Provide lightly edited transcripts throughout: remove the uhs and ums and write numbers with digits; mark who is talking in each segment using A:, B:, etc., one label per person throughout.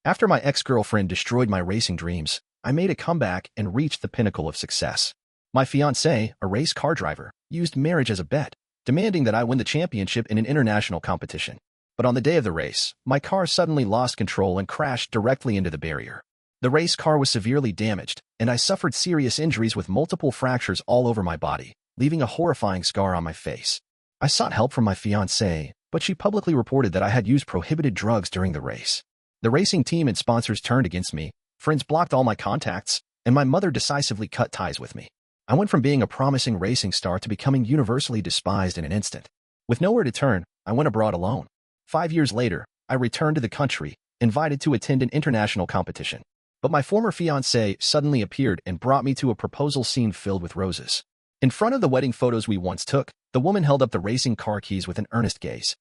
A: After my ex-girlfriend destroyed my racing dreams, I made a comeback and reached the pinnacle of success. My fiancé, a race car driver, used marriage as a bet, demanding that I win the championship in an international competition. But on the day of the race, my car suddenly lost control and crashed directly into the barrier. The race car was severely damaged, and I suffered serious injuries with multiple fractures all over my body, leaving a horrifying scar on my face. I sought help from my fiancée, but she publicly reported that I had used prohibited drugs during the race. The racing team and sponsors turned against me, friends blocked all my contacts, and my mother decisively cut ties with me. I went from being a promising racing star to becoming universally despised in an instant. With nowhere to turn, I went abroad alone. 5 years later, I returned to the country, invited to attend an international competition. But my former fiancé suddenly appeared and brought me to a proposal scene filled with roses. In front of the wedding photos we once took, the woman held up the racing car keys with an earnest gaze.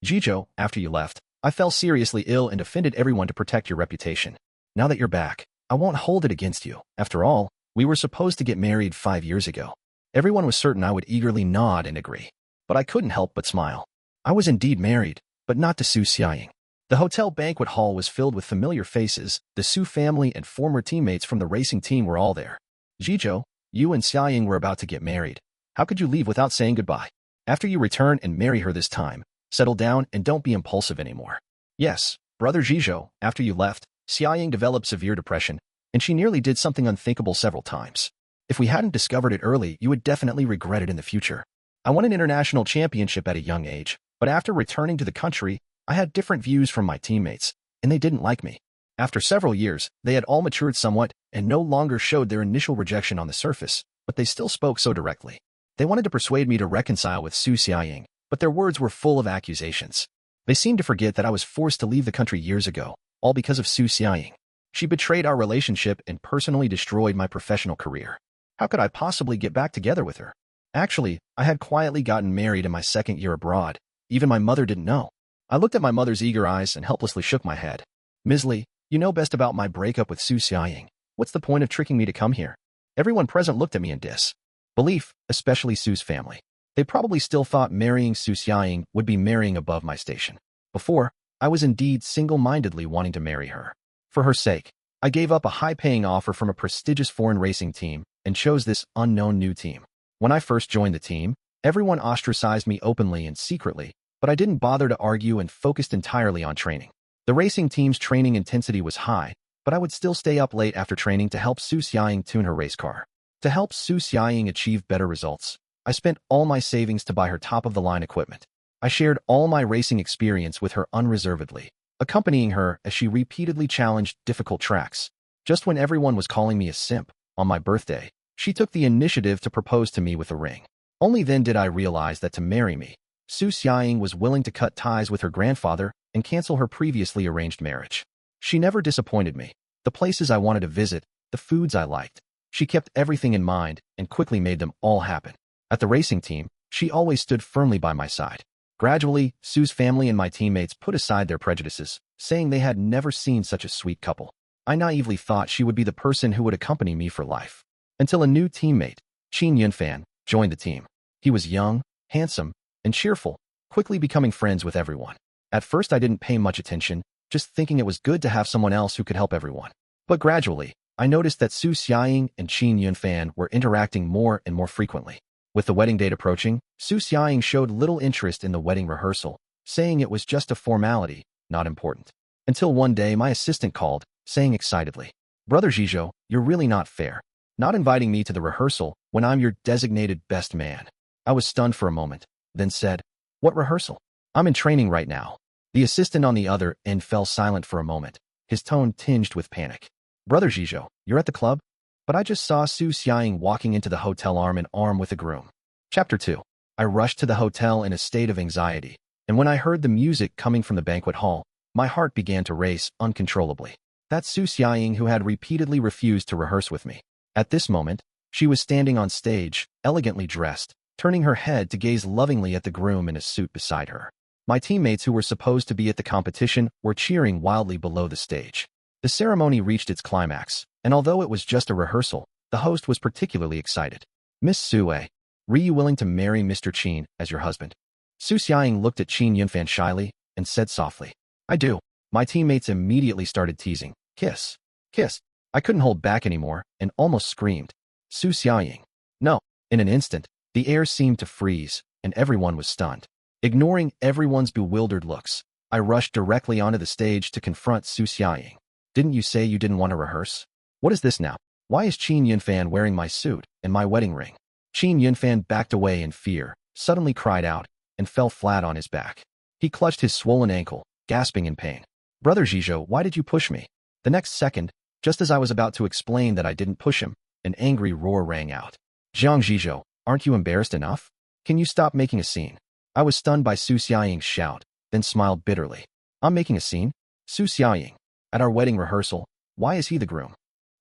A: "Jijo, after you left, I fell seriously ill and offended everyone to protect your reputation. Now that you're back, I won't hold it against you. After all, we were supposed to get married 5 years ago." Everyone was certain I would eagerly nod and agree. But I couldn't help but smile. I was indeed married, but not to Susying. The hotel banquet hall was filled with familiar faces. The Su family and former teammates from the racing team were all there. "Jijo, you and Susying were about to get married. How could you leave without saying goodbye? After you return and marry her this time, settle down and don't be impulsive anymore." "Yes, brother Jijo, after you left, Susying developed severe depression, and she nearly did something unthinkable several times. If we hadn't discovered it early, you would definitely regret it in the future. I won an international championship at a young age, but after returning to the country, I had different views from my teammates, and they didn't like me. After several years, they had all matured somewhat and no longer showed their initial rejection on the surface, but they still spoke so directly. They wanted to persuade me to reconcile with Susying, but their words were full of accusations. They seemed to forget that I was forced to leave the country years ago, all because of Susying. She betrayed our relationship and personally destroyed my professional career. How could I possibly get back together with her? Actually, I had quietly gotten married in my second year abroad. Even my mother didn't know. I looked at my mother's eager eyes and helplessly shook my head. "Ms. Lee, you know best about my breakup with Susying. What's the point of tricking me to come here?" Everyone present looked at me in disbelief, especially Su's family. They probably still thought marrying Susying would be marrying above my station. Before, I was indeed single-mindedly wanting to marry her. For her sake, I gave up a high-paying offer from a prestigious foreign racing team and chose this unknown new team. When I first joined the team, everyone ostracized me openly and secretly, but I didn't bother to argue and focused entirely on training. The racing team's training intensity was high, but I would still stay up late after training to help Susying tune her race car. To help Susying achieve better results, I spent all my savings to buy her top-of-the-line equipment. I shared all my racing experience with her unreservedly, accompanying her as she repeatedly challenged difficult tracks. Just when everyone was calling me a simp, on my birthday, she took the initiative to propose to me with a ring. Only then did I realize that to marry me, Susying was willing to cut ties with her grandfather and cancel her previously arranged marriage. She never disappointed me. The places I wanted to visit, the foods I liked. She kept everything in mind and quickly made them all happen. At the racing team, she always stood firmly by my side. Gradually, Su's family and my teammates put aside their prejudices, saying they had never seen such a sweet couple. I naively thought she would be the person who would accompany me for life. Until a new teammate, Qin Yunfan, joined the team. He was young, handsome, and cheerful, quickly becoming friends with everyone. At first I didn't pay much attention, just thinking it was good to have someone else who could help everyone. But gradually, I noticed that Susying and Qin Yunfan were interacting more and more frequently. With the wedding date approaching, Susying showed little interest in the wedding rehearsal, saying it was just a formality, not important. Until one day my assistant called, saying excitedly, "Brother Jijo, you're really not fair. Not inviting me to the rehearsal when I'm your designated best man." I was stunned for a moment, then said, "What rehearsal? I'm in training right now." The assistant on the other end fell silent for a moment, his tone tinged with panic. "Brother Jijo, you're at the club?" But I just saw Susying walking into the hotel arm in arm with a groom. Chapter 2. I rushed to the hotel in a state of anxiety, and when I heard the music coming from the banquet hall, my heart began to race uncontrollably. That's Susying who had repeatedly refused to rehearse with me. At this moment, she was standing on stage, elegantly dressed, turning her head to gaze lovingly at the groom in a suit beside her. My teammates who were supposed to be at the competition were cheering wildly below the stage. The ceremony reached its climax, and although it was just a rehearsal, the host was particularly excited. "Miss Sue, are you willing to marry Mr. Qin as your husband?" Susying looked at Qin Yunfan shyly and said softly, "I do. My teammates immediately started teasing. Kiss. Kiss. I couldn't hold back anymore and almost screamed. Susying. No. In an instant, the air seemed to freeze and everyone was stunned. Ignoring everyone's bewildered looks, I rushed directly onto the stage to confront Susying. Didn't you say you didn't want to rehearse? What is this now? Why is Qin Yunfan wearing my suit and my wedding ring? Qin Yunfan backed away in fear, suddenly cried out, and fell flat on his back. He clutched his swollen ankle, gasping in pain. Brother Zhizhou, why did you push me? The next second, just as I was about to explain that I didn't push him, an angry roar rang out. Zhang Zhizhou, aren't you embarrassed enough? Can you stop making a scene? I was stunned by Susying's shout, then smiled bitterly. I'm making a scene? Susying. At our wedding rehearsal, why is he the groom?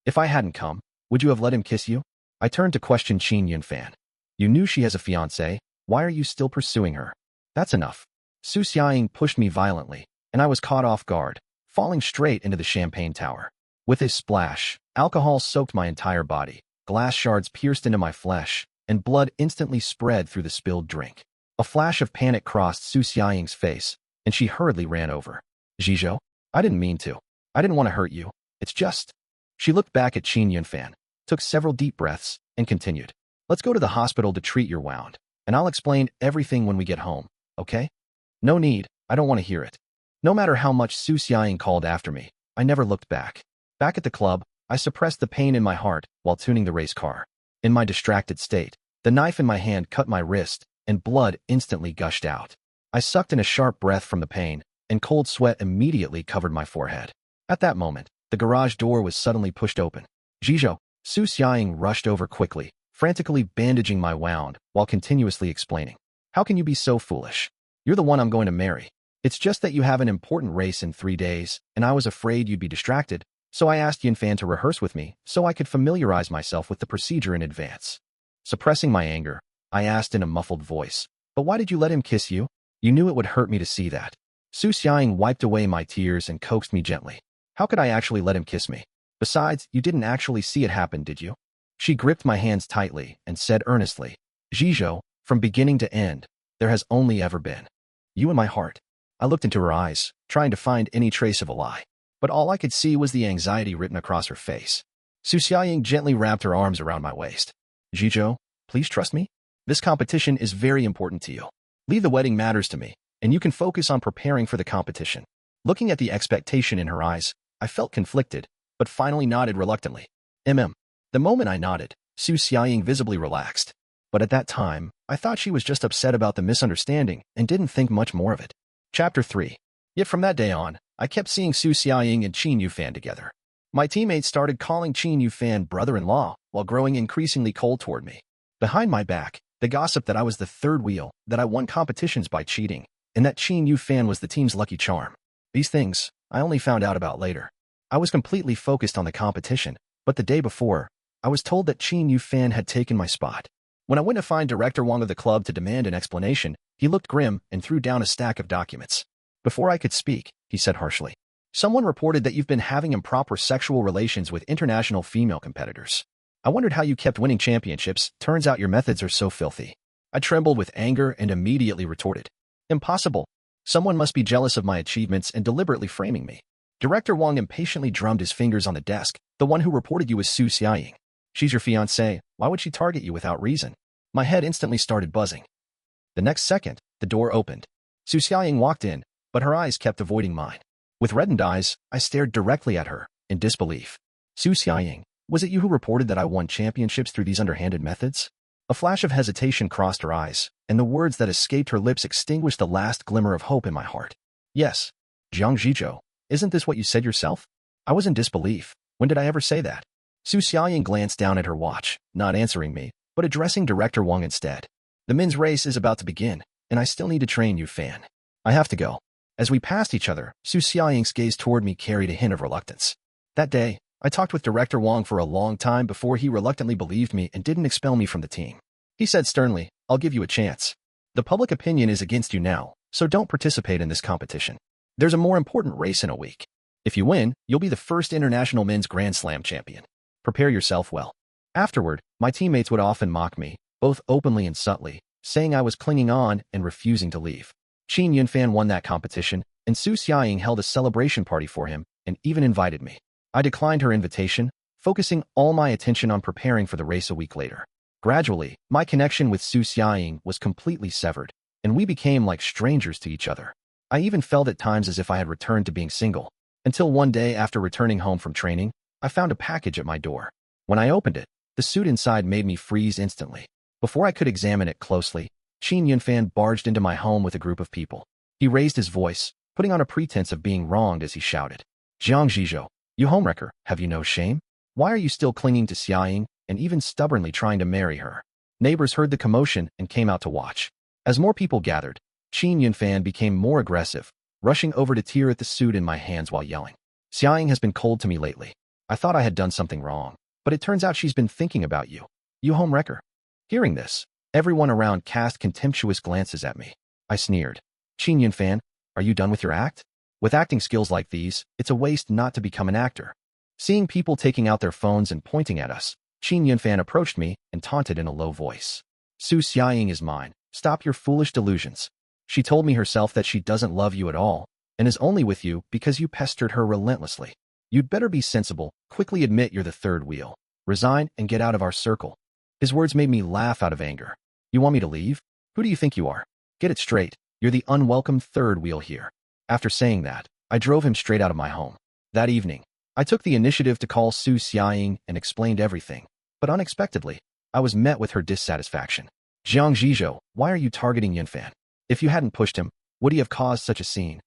A: If I hadn't come, would you have let him kiss you? I turned to question Qin Yunfan. You knew she has a fiancé. Why are you still pursuing her? That's enough. Susying pushed me violently, and I was caught off guard, falling straight into the champagne tower. With a splash, alcohol soaked my entire body, glass shards pierced into my flesh, and blood instantly spread through the spilled drink. A flash of panic crossed Susying's face, and she hurriedly ran over. Zhizhou, I didn't mean to. I didn't want to hurt you. It's just... She looked back at Qin Yunfan, took several deep breaths, and continued. Let's go to the hospital to treat your wound, and I'll explain everything when we get home, okay? No need, I don't want to hear it. No matter how much Susying called after me, I never looked back. Back at the club, I suppressed the pain in my heart while tuning the race car. In my distracted state, the knife in my hand cut my wrist, and blood instantly gushed out. I sucked in a sharp breath from the pain, and cold sweat immediately covered my forehead. At that moment, the garage door was suddenly pushed open. Zhizhou, Susying rushed over quickly, frantically bandaging my wound while continuously explaining. How can you be so foolish? You're the one I'm going to marry. It's just that you have an important race in 3 days, and I was afraid you'd be distracted, so I asked Yunfan to rehearse with me so I could familiarize myself with the procedure in advance. Suppressing my anger, I asked in a muffled voice, but why did you let him kiss you? You knew it would hurt me to see that. Susying wiped away my tears and coaxed me gently. How could I actually let him kiss me? Besides, you didn't actually see it happen, did you? She gripped my hands tightly and said earnestly, Zhizhou, from beginning to end, there has only ever been you in my heart. I looked into her eyes, trying to find any trace of a lie, but all I could see was the anxiety written across her face. Susying gently wrapped her arms around my waist. Zhizhou, please trust me. This competition is very important to you. Leave the wedding matters to me, and you can focus on preparing for the competition. Looking at the expectation in her eyes, I felt conflicted, but finally nodded reluctantly. The moment I nodded, Susying visibly relaxed. But at that time, I thought she was just upset about the misunderstanding and didn't think much more of it. Chapter 3. Yet from that day on, I kept seeing Susying and Qin Yunfan together. My teammates started calling Qin Yunfan brother-in-law while growing increasingly cold toward me. Behind my back, the gossip that I was the third wheel, that I won competitions by cheating, and that Qin Yunfan was the team's lucky charm. These things, I only found out about later. I was completely focused on the competition, but the day before, I was told that Qin Yunfan had taken my spot. When I went to find Director Wang of the club to demand an explanation, he looked grim and threw down a stack of documents. Before I could speak, he said harshly, someone reported that you've been having improper sexual relations with international female competitors. I wondered how you kept winning championships. Turns out your methods are so filthy. I trembled with anger and immediately retorted, impossible. Someone must be jealous of my achievements and deliberately framing me. Director Wang impatiently drummed his fingers on the desk. The one who reported you was Susying. She's your fiancée. Why would she target you without reason? My head instantly started buzzing. The next second, the door opened. Susying walked in, but her eyes kept avoiding mine. With reddened eyes, I stared directly at her, in disbelief. Susying, was it you who reported that I won championships through these underhanded methods? A flash of hesitation crossed her eyes, and the words that escaped her lips extinguished the last glimmer of hope in my heart. Yes, Zhang Zhizhou, isn't this what you said yourself? I was in disbelief. When did I ever say that? Susying glanced down at her watch, not answering me, but addressing Director Wang instead. The men's race is about to begin, and I still need to train Yunfan. I have to go. As we passed each other, Susying's gaze toward me carried a hint of reluctance. That day, I talked with Director Wang for a long time before he reluctantly believed me and didn't expel me from the team. He said sternly, I'll give you a chance. The public opinion is against you now, so don't participate in this competition. There's a more important race in a week. If you win, you'll be the first international men's Grand Slam champion. Prepare yourself well. Afterward, my teammates would often mock me, both openly and subtly, saying I was clinging on and refusing to leave. Qin Yunfan won that competition, and Susying held a celebration party for him and even invited me. I declined her invitation, focusing all my attention on preparing for the race a week later. Gradually, my connection with Susying was completely severed, and we became like strangers to each other. I even felt at times as if I had returned to being single, until one day after returning home from training, I found a package at my door. When I opened it, the suit inside made me freeze instantly. Before I could examine it closely, Qin Yunfan barged into my home with a group of people. He raised his voice, putting on a pretense of being wronged as he shouted, "Jiang Zhizhou, you homewrecker, have you no shame? Why are you still clinging to Susying and even stubbornly trying to marry her?" Neighbors heard the commotion and came out to watch. As more people gathered, Qin Yunfan became more aggressive, rushing over to tear at the suit in my hands while yelling, "Susying has been cold to me lately. I thought I had done something wrong, but it turns out she's been thinking about you. You homewrecker." Hearing this, everyone around cast contemptuous glances at me. I sneered. "Qin Yunfan, are you done with your act? With acting skills like these, it's a waste not to become an actor." Seeing people taking out their phones and pointing at us, Qin Yunfan approached me and taunted in a low voice. "Susying is mine. Stop your foolish delusions. She told me herself that she doesn't love you at all, and is only with you because you pestered her relentlessly. You'd better be sensible, quickly admit you're the third wheel. Resign and get out of our circle." His words made me laugh out of anger. "You want me to leave? Who do you think you are? Get it straight. You're the unwelcome third wheel here." After saying that, I drove him straight out of my home. That evening, I took the initiative to call Susying and explained everything, but unexpectedly, I was met with her dissatisfaction. "Jiang Zhizhou, why are you targeting Yunfan? If you hadn't pushed him, would he have caused such a scene?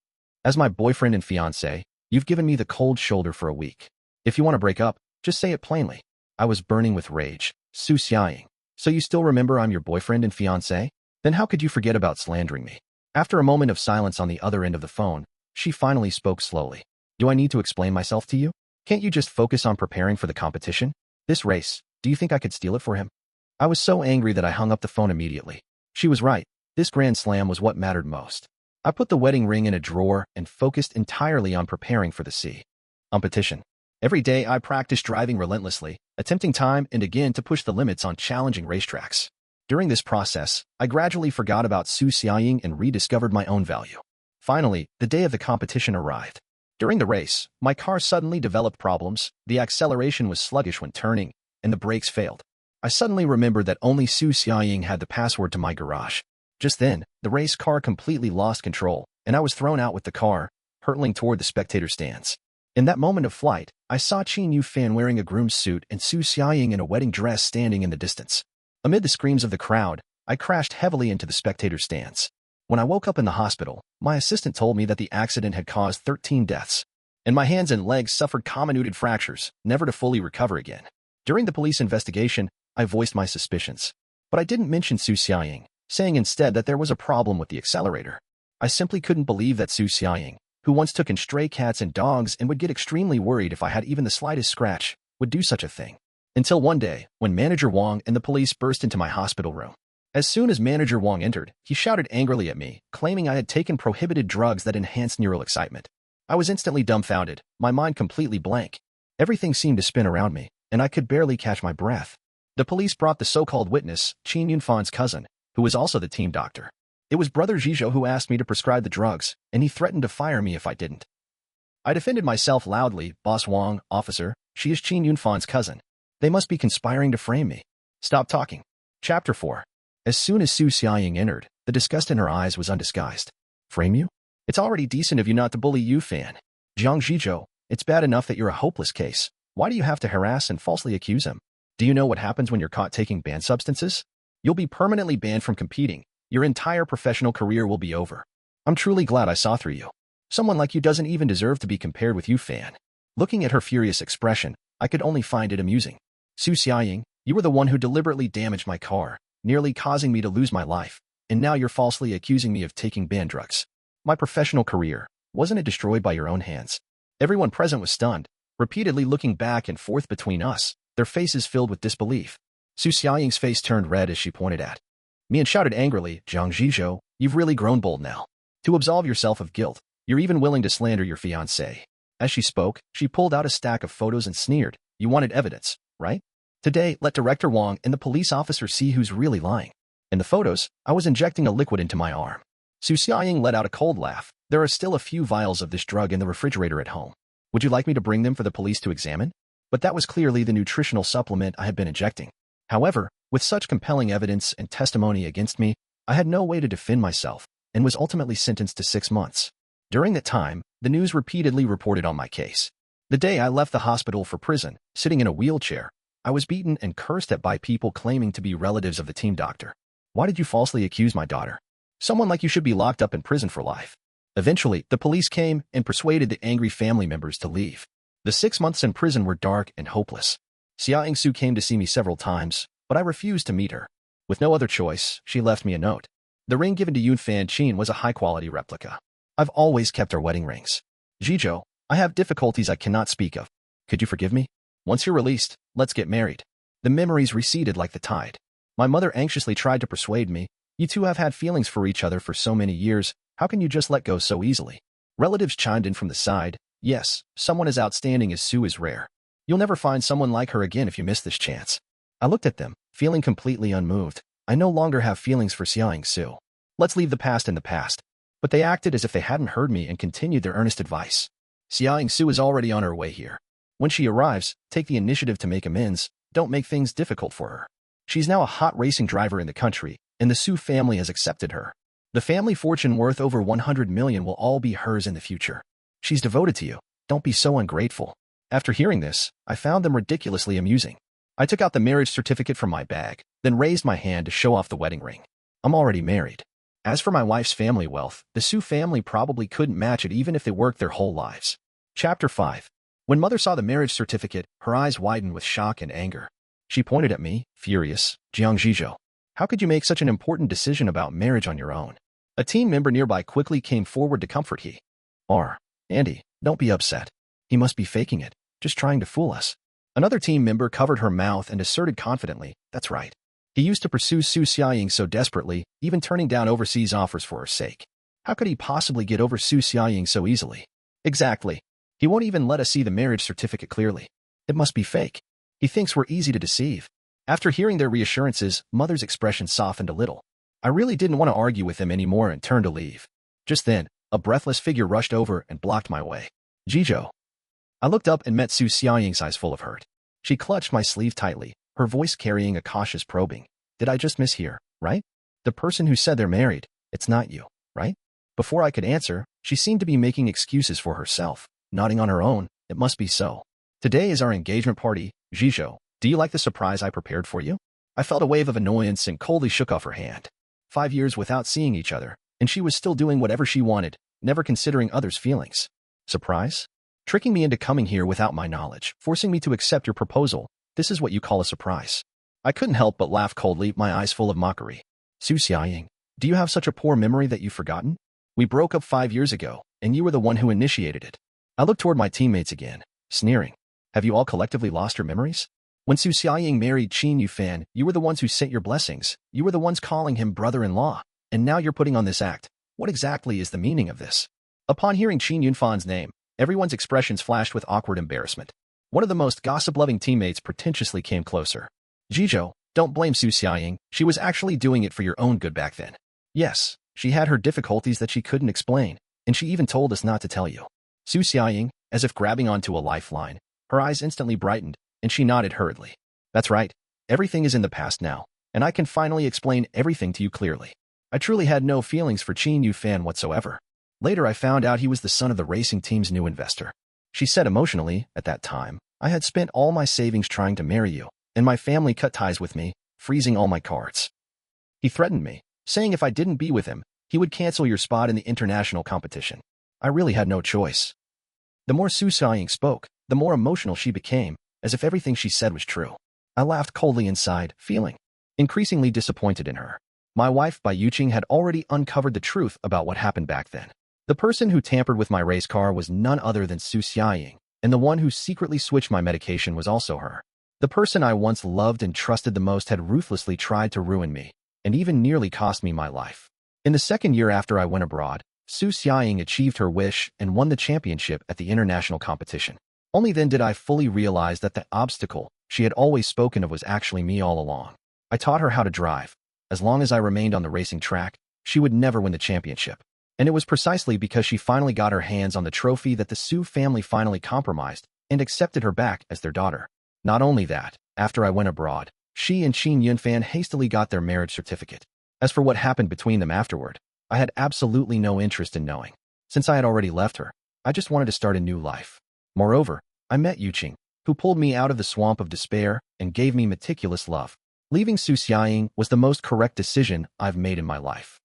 A: As my boyfriend and fiancé, you've given me the cold shoulder for a week. If you want to break up, just say it plainly." I was burning with rage. "Susying, so you still remember I'm your boyfriend and fiancé? Then how could you forget about slandering me?" After a moment of silence on the other end of the phone, she finally spoke slowly. "Do I need to explain myself to you? Can't you just focus on preparing for the competition? This race, do you think I could steal it for him?" I was so angry that I hung up the phone immediately. She was right. This Grand Slam was what mattered most. I put the wedding ring in a drawer and focused entirely on preparing for the competition. Every day I practiced driving relentlessly, attempting time and again to push the limits on challenging racetracks. During this process, I gradually forgot about Susying and rediscovered my own value. Finally, the day of the competition arrived. During the race, my car suddenly developed problems, the acceleration was sluggish when turning, and the brakes failed. I suddenly remembered that only Susying had the password to my garage. Just then, the race car completely lost control, and I was thrown out with the car, hurtling toward the spectator stands. In that moment of flight, I saw Qin Yunfan wearing a groom's suit and Susying in a wedding dress standing in the distance. Amid the screams of the crowd, I crashed heavily into the spectator stands. When I woke up in the hospital, my assistant told me that the accident had caused 13 deaths, and my hands and legs suffered comminuted fractures, never to fully recover again. During the police investigation, I voiced my suspicions, but I didn't mention Susying, saying instead that there was a problem with the accelerator. I simply couldn't believe that Susying, who once took in stray cats and dogs and would get extremely worried if I had even the slightest scratch, would do such a thing. Until one day, when Manager Wang and the police burst into my hospital room. As soon as Manager Wang entered, he shouted angrily at me, claiming I had taken prohibited drugs that enhanced neural excitement. I was instantly dumbfounded, my mind completely blank. Everything seemed to spin around me, and I could barely catch my breath. The police brought the so-called witness, Qin Yunfan's cousin, who was also the team doctor. It was Brother Zhizhou who asked me to prescribe the drugs, and he threatened to fire me if I didn't. I defended myself loudly. "Boss Wang, officer, she is Qin Yunfan's cousin. They must be conspiring to frame me." Stop talking. Chapter 4. As soon as Susying entered, the disgust in her eyes was undisguised. "Frame you? It's already decent of you not to bully Yunfan. Jiang Zhizhou, it's bad enough that you're a hopeless case. Why do you have to harass and falsely accuse him? Do you know what happens when you're caught taking banned substances? You'll be permanently banned from competing. Your entire professional career will be over. I'm truly glad I saw through you. Someone like you doesn't even deserve to be compared with Yunfan." Looking at her furious expression, I could only find it amusing. "Susying, you were the one who deliberately damaged my car, nearly causing me to lose my life, and now you're falsely accusing me of taking banned drugs. My professional career, wasn't it destroyed by your own hands?" Everyone present was stunned, repeatedly looking back and forth between us, their faces filled with disbelief. Susying's face turned red as she pointed at me and shouted angrily, "Jiang Zhizhou, you've really grown bold now. To absolve yourself of guilt, you're even willing to slander your fiancé." As she spoke, she pulled out a stack of photos and sneered, "You wanted evidence, right? Today, let Director Wang and the police officer see who's really lying. In the photos, I was injecting a liquid into my arm. Susying let out a cold laugh. There are still a few vials of this drug in the refrigerator at home. Would you like me to bring them for the police to examine? But that was clearly the nutritional supplement I had been injecting. However, with such compelling evidence and testimony against me, I had no way to defend myself and was ultimately sentenced to 6 months. During that time, the news repeatedly reported on my case. The day I left the hospital for prison, sitting in a wheelchair, I was beaten and cursed at by people claiming to be relatives of the team doctor. Why did you falsely accuse my daughter? Someone like you should be locked up in prison for life. Eventually, the police came and persuaded the angry family members to leave. The 6 months in prison were dark and hopeless. Susying came to see me several times, but I refused to meet her. With no other choice, she left me a note. The ring given to Yoon Fan Chin was a high-quality replica. I've always kept our wedding rings. Jijo, I have difficulties I cannot speak of. Could you forgive me? Once you're released, let's get married. The memories receded like the tide. My mother anxiously tried to persuade me. You two have had feelings for each other for so many years. How can you just let go so easily? Relatives chimed in from the side. Yes, someone as outstanding as Sue is rare. You'll never find someone like her again if you miss this chance. I looked at them, feeling completely unmoved. I no longer have feelings for Susying Sue. Let's leave the past in the past. But they acted as if they hadn't heard me and continued their earnest advice. Susying Sue is already on her way here. When she arrives, take the initiative to make amends. Don't make things difficult for her. She's now a hot racing driver in the country, and the Sue family has accepted her. The family fortune worth over 100 million will all be hers in the future. She's devoted to you. Don't be so ungrateful. After hearing this, I found them ridiculously amusing. I took out the marriage certificate from my bag, then raised my hand to show off the wedding ring. I'm already married. As for my wife's family wealth, the Sue family probably couldn't match it even if they worked their whole lives. Chapter 5. When Mother saw the marriage certificate, her eyes widened with shock and anger. She pointed at me, furious. Jiang Jijo, how could you make such an important decision about marriage on your own? A team member nearby quickly came forward to comfort he. Andy, don't be upset. He must be faking it, just trying to fool us. Another team member covered her mouth and asserted confidently, that's right. He used to pursue Susying so desperately, even turning down overseas offers for her sake. How could he possibly get over Susying so easily? Exactly. He won't even let us see the marriage certificate clearly. It must be fake. He thinks we're easy to deceive. After hearing their reassurances, Mother's expression softened a little. I really didn't want to argue with him anymore and turned to leave. Just then, a breathless figure rushed over and blocked my way. Jijo. I looked up and met Susying's eyes full of hurt. She clutched my sleeve tightly, her voice carrying a cautious probing. Did I just mishear, right? The person who said they're married, it's not you, right? Before I could answer, she seemed to be making excuses for herself, nodding on her own. It must be so. Today is our engagement party, Jijo. Do you like the surprise I prepared for you? I felt a wave of annoyance and coldly shook off her hand. 5 years without seeing each other, and she was still doing whatever she wanted, never considering others' feelings. Surprise? Tricking me into coming here without my knowledge, forcing me to accept your proposal. This is what you call a surprise. I couldn't help but laugh coldly, my eyes full of mockery. Susying, do you have such a poor memory that you've forgotten? We broke up 5 years ago, and you were the one who initiated it. I looked toward my teammates again, sneering. Have you all collectively lost your memories? When Susying married Chin Yufan, you were the ones who sent your blessings. You were the ones calling him brother-in-law. And now you're putting on this act. What exactly is the meaning of this? Upon hearing Chin Yunfan's name, everyone's expressions flashed with awkward embarrassment. One of the most gossip-loving teammates pretentiously came closer. Jijo, don't blame Susying. She was actually doing it for your own good back then. Yes, she had her difficulties that she couldn't explain, and she even told us not to tell you. Susying, as if grabbing onto a lifeline, her eyes instantly brightened, and she nodded hurriedly. That's right. Everything is in the past now, and I can finally explain everything to you clearly. I truly had no feelings for Chin Yufan whatsoever. Later I found out he was the son of the racing team's new investor. She said emotionally, at that time, I had spent all my savings trying to marry you, and my family cut ties with me, freezing all my cards. He threatened me, saying if I didn't be with him, he would cancel your spot in the international competition. I really had no choice. The more Susying spoke, the more emotional she became, as if everything she said was true. I laughed coldly inside, feeling increasingly disappointed in her. My wife, Bai Yuqing, had already uncovered the truth about what happened back then. The person who tampered with my race car was none other than Susying, and the one who secretly switched my medication was also her. The person I once loved and trusted the most had ruthlessly tried to ruin me, and even nearly cost me my life. In the second year after I went abroad, Susying achieved her wish and won the championship at the international competition. Only then did I fully realize that the obstacle she had always spoken of was actually me all along. I taught her how to drive. As long as I remained on the racing track, she would never win the championship. And it was precisely because she finally got her hands on the trophy that the Su family finally compromised and accepted her back as their daughter. Not only that, after I went abroad, she and Qin Yunfan hastily got their marriage certificate. As for what happened between them afterward, I had absolutely no interest in knowing. Since I had already left her, I just wanted to start a new life. Moreover, I met Yuqing, who pulled me out of the swamp of despair and gave me meticulous love. Leaving Susying was the most correct decision I've made in my life.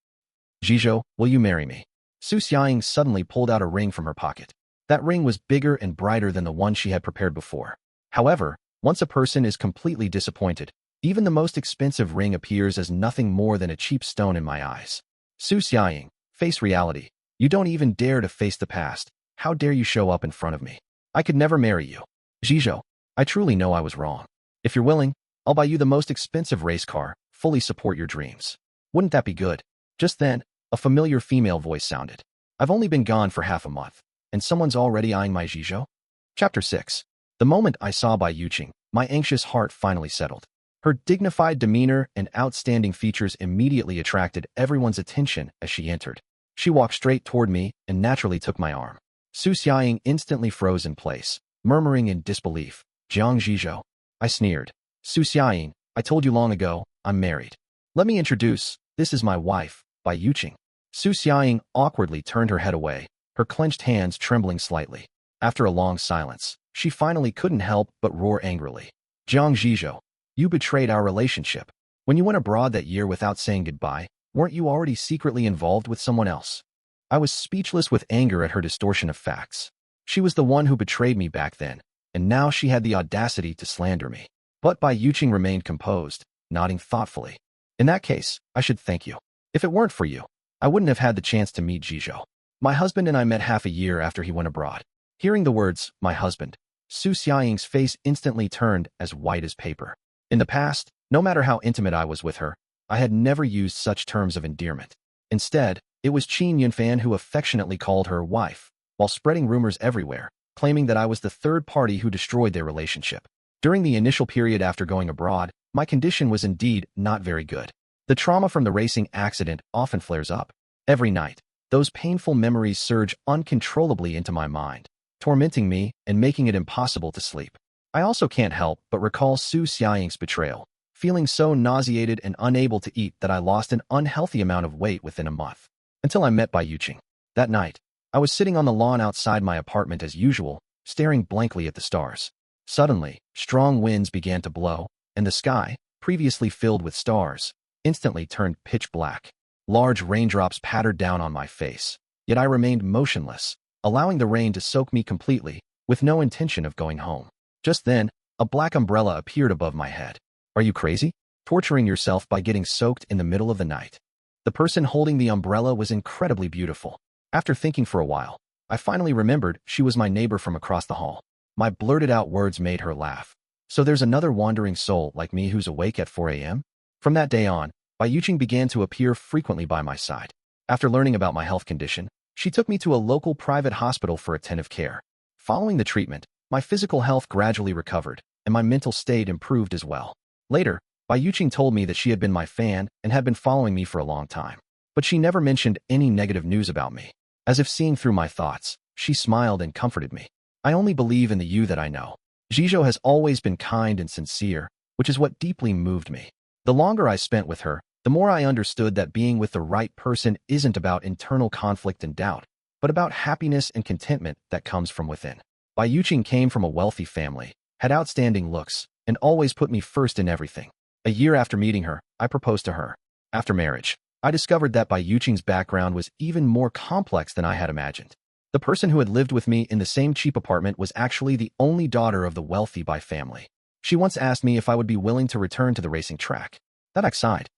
A: Jizhou, will you marry me? Susying suddenly pulled out a ring from her pocket. That ring was bigger and brighter than the one she had prepared before. However, once a person is completely disappointed, even the most expensive ring appears as nothing more than a cheap stone in my eyes. Susying, face reality. You don't even dare to face the past. How dare you show up in front of me? I could never marry you. Jizhou, I truly know I was wrong. If you're willing, I'll buy you the most expensive race car, fully support your dreams. Wouldn't that be good? Just then, a familiar female voice sounded. I've only been gone for half a month, and someone's already eyeing my Jizhou? Chapter 6. The moment I saw Bai Yuqing, my anxious heart finally settled. Her dignified demeanor and outstanding features immediately attracted everyone's attention as she entered. She walked straight toward me and naturally took my arm. Susying instantly froze in place, murmuring in disbelief, Jiang Jizhou. I sneered. Susying, I told you long ago, I'm married. Let me introduce, this is my wife, Bai Yuqing. Susying awkwardly turned her head away, her clenched hands trembling slightly. After a long silence, she finally couldn't help but roar angrily. Jiang Jizhou, you betrayed our relationship. When you went abroad that year without saying goodbye, weren't you already secretly involved with someone else? I was speechless with anger at her distortion of facts. She was the one who betrayed me back then, and now she had the audacity to slander me. But Bai Yuqing remained composed, nodding thoughtfully. In that case, I should thank you. If it weren't for you, I wouldn't have had the chance to meet Jizhou. My husband and I met half a year after he went abroad. Hearing the words, my husband, Susying's face instantly turned as white as paper. In the past, no matter how intimate I was with her, I had never used such terms of endearment. Instead, it was Qin Yunfan who affectionately called her wife, while spreading rumors everywhere, claiming that I was the third party who destroyed their relationship. During the initial period after going abroad, my condition was indeed not very good. The trauma from the racing accident often flares up. Every night, those painful memories surge uncontrollably into my mind, tormenting me and making it impossible to sleep. I also can't help but recall Susying's betrayal, feeling so nauseated and unable to eat that I lost an unhealthy amount of weight within a month. Until I met Bai Yuqing. That night, I was sitting on the lawn outside my apartment as usual, staring blankly at the stars. Suddenly, strong winds began to blow, and the sky, previously filled with stars, instantly turned pitch black. Large raindrops pattered down on my face, yet I remained motionless, allowing the rain to soak me completely, with no intention of going home. Just then, a black umbrella appeared above my head. Are you crazy? Torturing yourself by getting soaked in the middle of the night? The person holding the umbrella was incredibly beautiful. After thinking for a while, I finally remembered she was my neighbor from across the hall. My blurted out words made her laugh. So there's another wandering soul like me who's awake at 4 a.m.? From that day on, Bai Yuqing began to appear frequently by my side. After learning about my health condition, she took me to a local private hospital for attentive care. Following the treatment, my physical health gradually recovered, and my mental state improved as well. Later, Bai Yuqing told me that she had been my fan and had been following me for a long time. But she never mentioned any negative news about me. As if seeing through my thoughts, she smiled and comforted me. I only believe in the you that I know. Jizhou has always been kind and sincere, which is what deeply moved me. The longer I spent with her, the more I understood that being with the right person isn't about internal conflict and doubt, but about happiness and contentment that comes from within. Bai Yuqing came from a wealthy family, had outstanding looks, and always put me first in everything. A year after meeting her, I proposed to her. After marriage, I discovered that Bai Yuqing's background was even more complex than I had imagined. The person who had lived with me in the same cheap apartment was actually the only daughter of the wealthy Bai family. She once asked me if I would be willing to return to the racing track. That I sighed.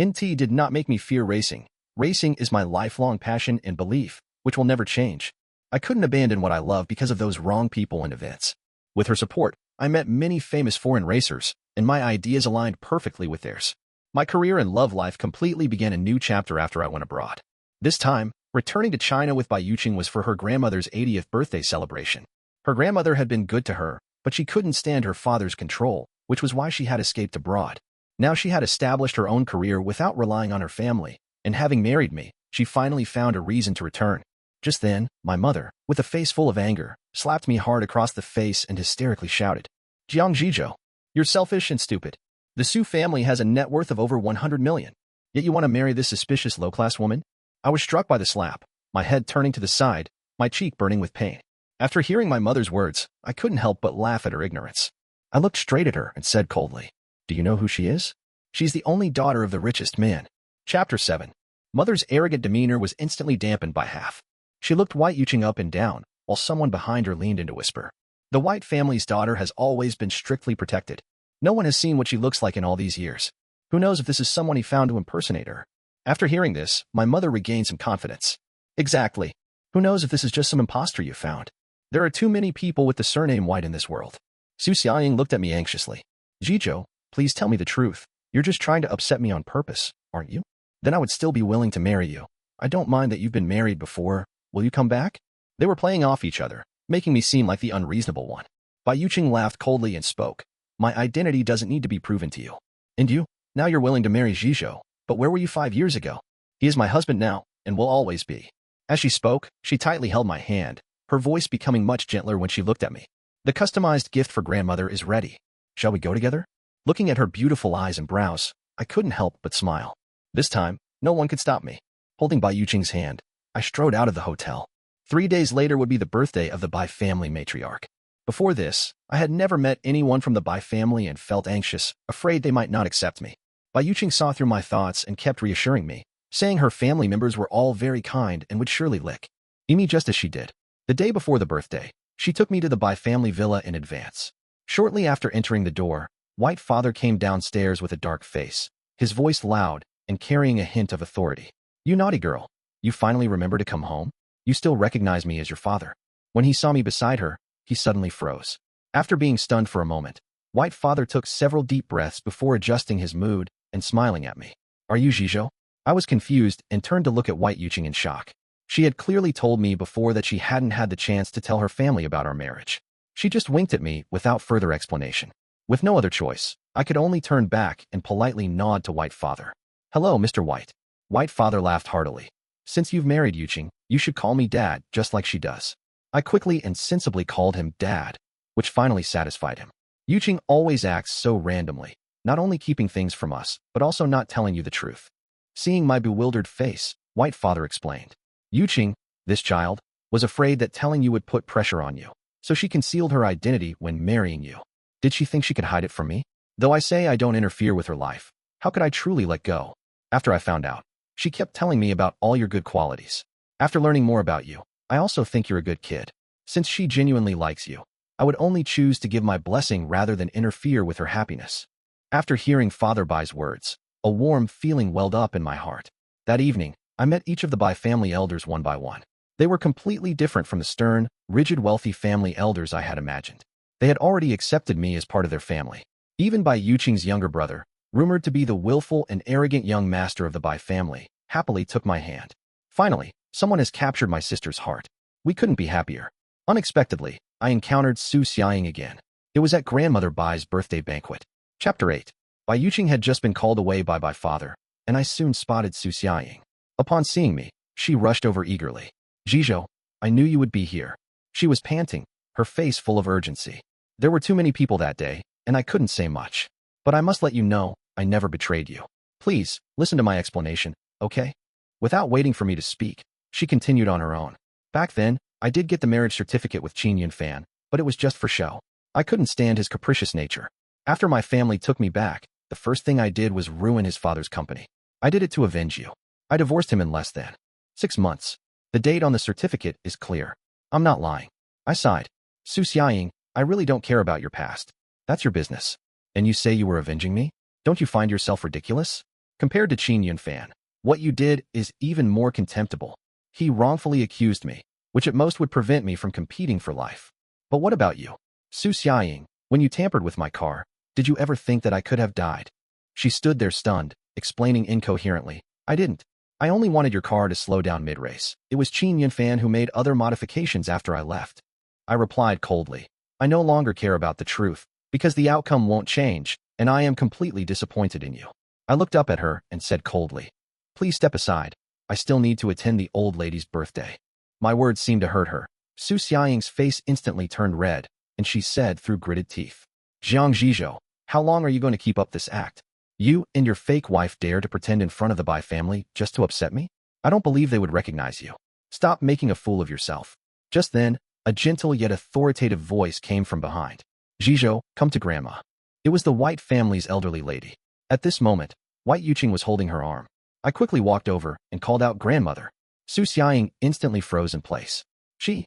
A: NT did not make me fear racing. Racing is my lifelong passion and belief, which will never change. I couldn't abandon what I love because of those wrong people and events. With her support, I met many famous foreign racers, and my ideas aligned perfectly with theirs. My career and love life completely began a new chapter after I went abroad. This time, returning to China with Bai Yuqing was for her grandmother's 80th birthday celebration. Her grandmother had been good to her, but she couldn't stand her father's control, which was why she had escaped abroad. Now she had established her own career without relying on her family, and having married me, she finally found a reason to return. Just then, my mother, with a face full of anger, slapped me hard across the face and hysterically shouted, "Jiang Zhizhou, you're selfish and stupid. The Su family has a net worth of over 100 million. Yet you want to marry this suspicious low-class woman?" I was struck by the slap, my head turning to the side, my cheek burning with pain. After hearing my mother's words, I couldn't help but laugh at her ignorance. I looked straight at her and said coldly, "Do you know who she is? She's the only daughter of the richest man." Chapter 7. Mother's arrogant demeanor was instantly dampened by half. She looked White Yuching up and down, while someone behind her leaned in to whisper, "The White family's daughter has always been strictly protected. No one has seen what she looks like in all these years. Who knows if this is someone he found to impersonate her?" After hearing this, my mother regained some confidence. "Exactly. Who knows if this is just some imposter you found? There are too many people with the surname White in this world." Susying looked at me anxiously. "Zhizhou, please tell me the truth. You're just trying to upset me on purpose, aren't you? Then I would still be willing to marry you. I don't mind that you've been married before. Will you come back?" They were playing off each other, making me seem like the unreasonable one. Bai Yuching laughed coldly and spoke, "My identity doesn't need to be proven to you. And you? Now you're willing to marry Zhizhou, but where were you 5 years ago? He is my husband now, and will always be." As she spoke, she tightly held my hand, her voice becoming much gentler when she looked at me. "The customized gift for grandmother is ready. Shall we go together?" Looking at her beautiful eyes and brows, I couldn't help but smile. This time, no one could stop me. Holding Bai Yuching's hand, I strode out of the hotel. 3 days later would be the birthday of the Bai family matriarch. Before this, I had never met anyone from the Bai family and felt anxious, afraid they might not accept me. Bai Yuching saw through my thoughts and kept reassuring me, saying her family members were all very kind and would surely lick me just as she did. The day before the birthday, she took me to the Bai family villa in advance. Shortly after entering the door, White father came downstairs with a dark face, his voice loud and carrying a hint of authority. "You naughty girl. You finally remember to come home? You still recognize me as your father." When he saw me beside her, he suddenly froze. After being stunned for a moment, White father took several deep breaths before adjusting his mood and smiling at me. "Are you Zhizhou?" I was confused and turned to look at White Yuching in shock. She had clearly told me before that she hadn't had the chance to tell her family about our marriage. She just winked at me without further explanation. With no other choice, I could only turn back and politely nod to White father. "Hello, Mr. White." White father laughed heartily. "Since you've married Yuching, you should call me Dad, just like she does." I quickly and sensibly called him Dad, which finally satisfied him. "Yuching always acts so randomly, not only keeping things from us, but also not telling you the truth." Seeing my bewildered face, White father explained, "Yuching, this child, was afraid that telling you would put pressure on you, so she concealed her identity when marrying you. Did she think she could hide it from me? Though I say I don't interfere with her life, how could I truly let go? After I found out, she kept telling me about all your good qualities. After learning more about you, I also think you're a good kid. Since she genuinely likes you, I would only choose to give my blessing rather than interfere with her happiness." After hearing Father Bai's words, a warm feeling welled up in my heart. That evening, I met each of the Bai family elders one by one. They were completely different from the stern, rigid wealthy family elders I had imagined. They had already accepted me as part of their family. Even Bai Yuching's younger brother, rumored to be the willful and arrogant young master of the Bai family, happily took my hand. Finally, someone has captured my sister's heart. We couldn't be happier. Unexpectedly, I encountered Susying again. It was at grandmother Bai's birthday banquet. Chapter 8. Bai Yuching had just been called away by Bai father, and I soon spotted Susying. Upon seeing me, she rushed over eagerly. "Zhizhou, I knew you would be here." She was panting, her face full of urgency. There were too many people that day, and I couldn't say much. "But I must let you know, I never betrayed you. Please, listen to my explanation, okay?" Without waiting for me to speak, she continued on her own. "Back then, I did get the marriage certificate with Qin Yunfan, but it was just for show. I couldn't stand his capricious nature. After my family took me back, the first thing I did was ruin his father's company. I did it to avenge you. I divorced him in less than 6 months. The date on the certificate is clear. I'm not lying." I sighed. "Susying, I really don't care about your past. That's your business. And you say you were avenging me? Don't you find yourself ridiculous? Compared to Qin Yunfan, what you did is even more contemptible. He wrongfully accused me, which at most would prevent me from competing for life. But what about you? Susying, when you tampered with my car, did you ever think that I could have died?" She stood there stunned, explaining incoherently, "I didn't. I only wanted your car to slow down mid-race. It was Qin Yunfan who made other modifications after I left." I replied coldly, "I no longer care about the truth, because the outcome won't change, and I am completely disappointed in you." I looked up at her and said coldly, Please step aside. I still need to attend the old lady's birthday. My words seemed to hurt her. Susying's face instantly turned red, and she said through gritted teeth, Jiang Zhizhou, how long are you going to keep up this act? You and your fake wife dare to pretend in front of the Bai family just to upset me? I don't believe they would recognize you. Stop making a fool of yourself. Just then, a gentle yet authoritative voice came from behind. Zhizhou, come to Grandma. It was the White family's elderly lady. At this moment, White Yuqing was holding her arm. I quickly walked over and called out Grandmother. Susying instantly froze in place. She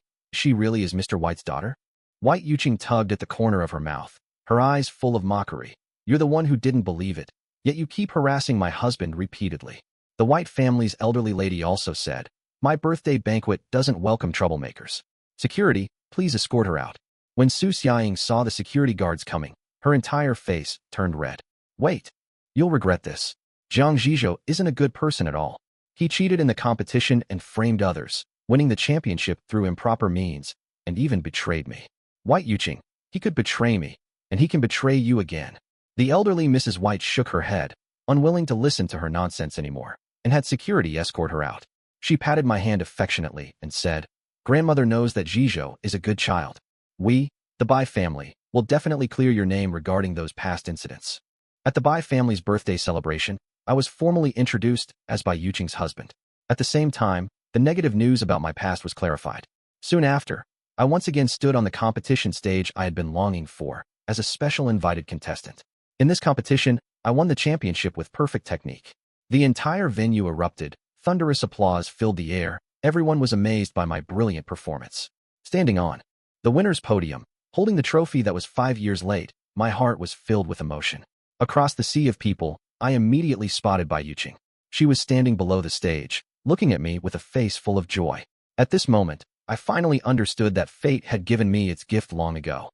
A: really is Mr. White's daughter? White Yuqing tugged at the corner of her mouth, her eyes full of mockery. You're the one who didn't believe it, yet you keep harassing my husband repeatedly. The White family's elderly lady also said, my birthday banquet doesn't welcome troublemakers. Security, please escort her out. When Susying saw the security guards coming, her entire face turned red. Wait. You'll regret this. Jiang Zhizhou isn't a good person at all. He cheated in the competition and framed others, winning the championship through improper means, and even betrayed me. White Yuqing, he could betray me, and he can betray you again. The elderly Mrs. White shook her head, unwilling to listen to her nonsense anymore, and had security escort her out. She patted my hand affectionately and said, Grandmother knows that Zhizhou is a good child. We, the Bai family, will definitely clear your name regarding those past incidents. At the Bai family's birthday celebration, I was formally introduced as Bai Yuqing's husband. At the same time, the negative news about my past was clarified. Soon after, I once again stood on the competition stage I had been longing for, as a special invited contestant. In this competition, I won the championship with perfect technique. The entire venue erupted, thunderous applause filled the air, everyone was amazed by my brilliant performance. Standing on the winner's podium, holding the trophy that was 5 years late, my heart was filled with emotion. Across the sea of people, I immediately spotted Bai Yuqing. She was standing below the stage, looking at me with a face full of joy. At this moment, I finally understood that fate had given me its gift long ago.